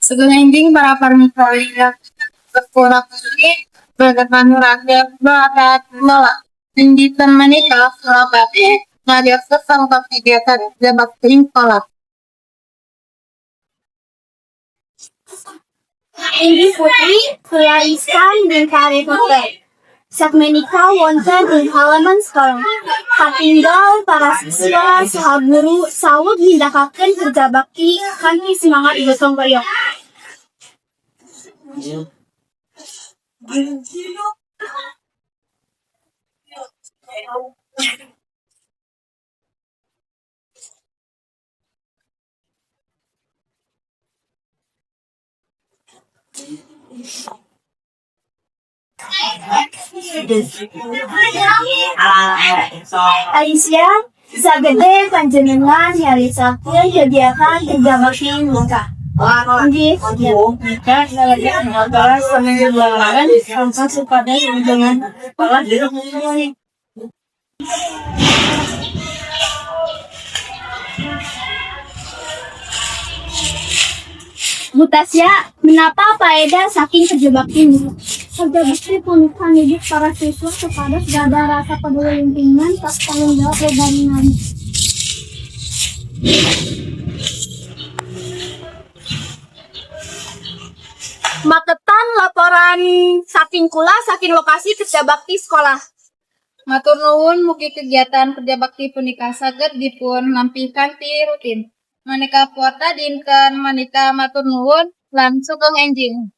Sugeng enjing para parmita berkurang ini berdepan rakyat berakat melak pendidikan menikah selabati ngajar sesang kegiatan jabat kolak. Indi Putri Kulaiskan dan Kare Hotel. Sakmenika wonten ing halaman sekolah. Katinggal para siswa saha guru saweg nindakaken kerja bakti kanthi semangat gotong royong. Alicia, sagede panjenengan nyarisakeun kegiatan kerja bakti muka. Nggih, Bu Tasya, menapa faedah saking kerja bakti ini? Kerja bakti punika mendidik para siswa kepada ada rasa peduli lingkungan, tak tanggung jawab dari nani. Maketan laporan saking kula saking lokasi kerja bakti sekolah. Matur nuwun mugi kegiatan kerja bakti punika saged dipun lampih kanthi rutin. Manika puarta dinten manika matur nuwun lan sugeng enjing.